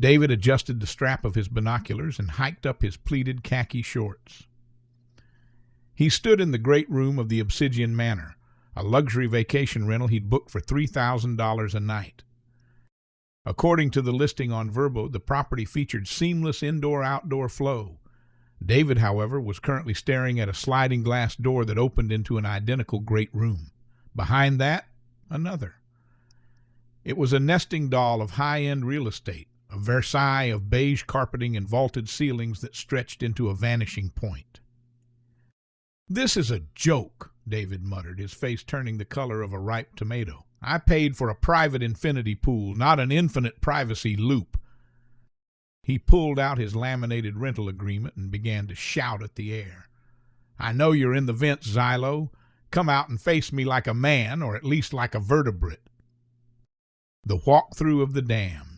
David adjusted the strap of his binoculars and hiked up his pleated khaki shorts. He stood in the great room of the Obsidian Manor, a luxury vacation rental he'd booked for $3,000 a night. According to the listing on Vrbo, the property featured seamless indoor-outdoor flow. David, however, was currently staring at a sliding glass door that opened into an identical great room. Behind that, another. It was a nesting doll of high-end real estate, a Versailles of beige carpeting and vaulted ceilings that stretched into a vanishing point. "This is a joke," David muttered, his face turning the color of a ripe tomato. "I paid for a private infinity pool, not an infinite privacy loop." He pulled out his laminated rental agreement and began to shout at the air. "I know you're in the vents, Xylo. Come out and face me like a man, or at least like a vertebrate." The walkthrough of the damned.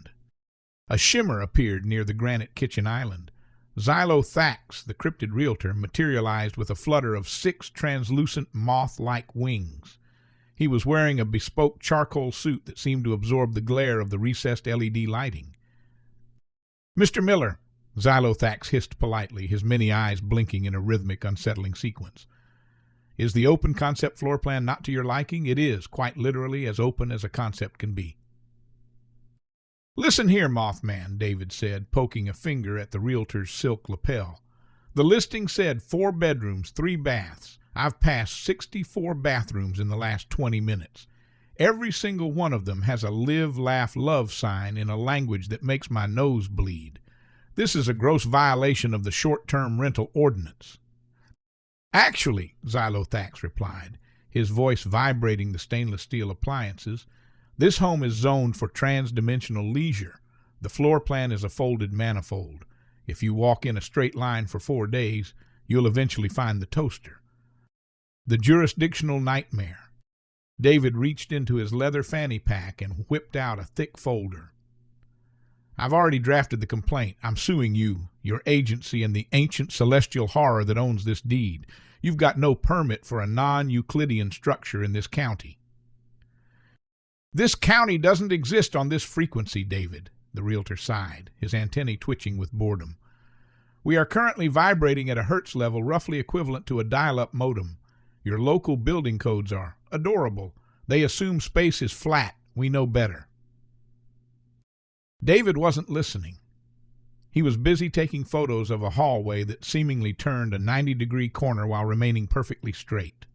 A shimmer appeared near the granite kitchen island. Xylo-Thax, the Cryptid Realtor, materialized with a flutter of 6 translucent moth-like wings. He was wearing a bespoke charcoal suit that seemed to absorb the glare of the recessed LED lighting. "Mr. Miller," Xylo-Thax hissed politely, his many eyes blinking in a rhythmic, unsettling sequence. "Is the open concept floor plan not to your liking?" "It is, quite literally as open as a concept can be." "Listen here, Mothman," David said, poking a finger at the realtor's silk lapel. "The listing said 4 bedrooms, 3 baths. I've passed 64 bathrooms in the last 20 minutes. Every single one of them has a live, laugh, love sign in a language that makes my nose bleed. This is a gross violation of the short-term rental ordinance." "Actually," Xylo-Thax replied, his voice vibrating the stainless steel appliances, "this home is zoned for trans-dimensional leisure. The floor plan is a folded manifold. If you walk in a straight line for 4 days, you'll eventually find the toaster." The jurisdictional nightmare. David reached into his leather fanny pack and whipped out a thick folder. "I've already drafted the complaint. I'm suing you, your agency, and the ancient celestial horror that owns this deed. You've got no permit for a non-Euclidean structure in this county." "This county doesn't exist on this frequency, David," the realtor sighed, his antennae twitching with boredom. "We are currently vibrating at a hertz level roughly equivalent to a dial-up modem. Your local building codes are adorable. They assume space is flat. We know better." David wasn't listening. He was busy taking photos of a hallway that seemingly turned a 90-degree corner while remaining perfectly straight.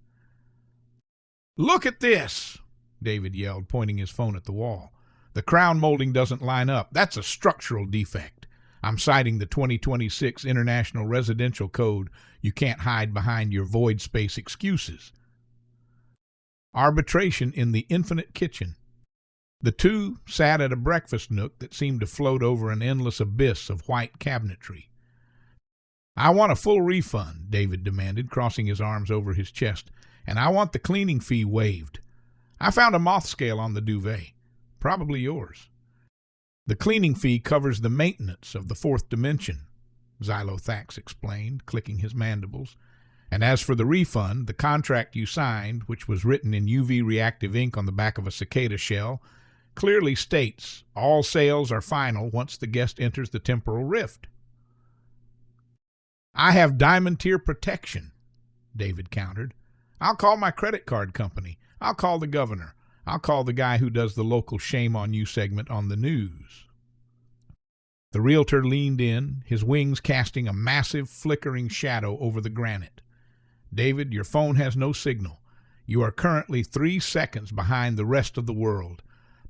"Look at this!" David yelled, pointing his phone at the wall. "The crown molding doesn't line up. That's a structural defect. I'm citing the 2026 International Residential Code. You can't hide behind your void space excuses." Arbitration in the infinite kitchen. The two sat at a breakfast nook that seemed to float over an endless abyss of white cabinetry. "I want a full refund," David demanded, crossing his arms over his chest, "and I want the cleaning fee waived. I found a moth scale on the duvet. Probably yours. The cleaning fee covers the maintenance of the 4th dimension," Xylo-Thax explained, clicking his mandibles. "And as for the refund, the contract you signed, which was written in UV reactive ink on the back of a cicada shell, clearly states all sales are final once the guest enters the temporal rift." "I have diamond tier protection," David countered. "I'll call my credit card company. I'll call the governor. I'll call the guy who does the local shame on you segment on the news." The realtor leaned in, his wings casting a massive, flickering shadow over the granite. "David, your phone has no signal. You are currently 3 seconds behind the rest of the world.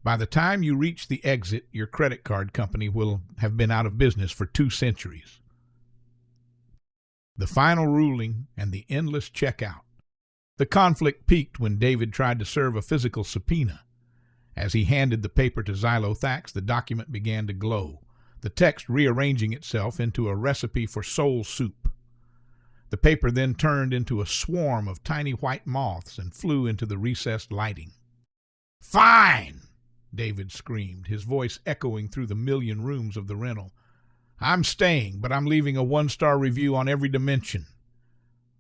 By the time you reach the exit, your credit card company will have been out of business for 2 centuries. The final ruling and the endless checkout. The conflict peaked when David tried to serve a physical subpoena. As he handed the paper to Xylo-Thax, the document began to glow, the text rearranging itself into a recipe for soul soup. The paper then turned into a swarm of tiny white moths and flew into the recessed lighting. "Fine!" David screamed, his voice echoing through the million rooms of the rental. "I'm staying, but I'm leaving a 1-star review on every dimension.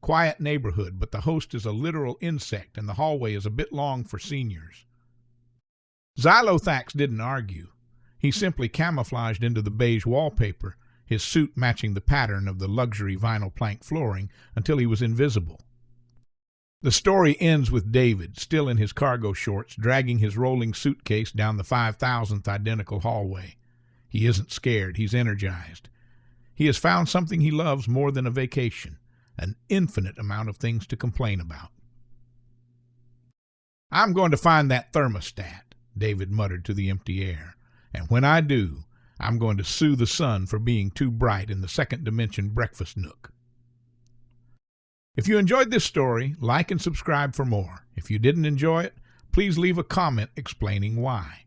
Quiet neighborhood, but the host is a literal insect and the hallway is a bit long for seniors." Xylo-Thax didn't argue. He simply camouflaged into the beige wallpaper, his suit matching the pattern of the luxury vinyl plank flooring, until he was invisible. The story ends with David, still in his cargo shorts, dragging his rolling suitcase down the 5,000th identical hallway. He isn't scared, he's energized. He has found something he loves more than a vacation, an infinite amount of things to complain about. "I'm going to find that thermostat," David muttered to the empty air. "And when I do, I'm going to sue the sun for being too bright in the second dimension breakfast nook." If you enjoyed this story, like and subscribe for more. If you didn't enjoy it, please leave a comment explaining why.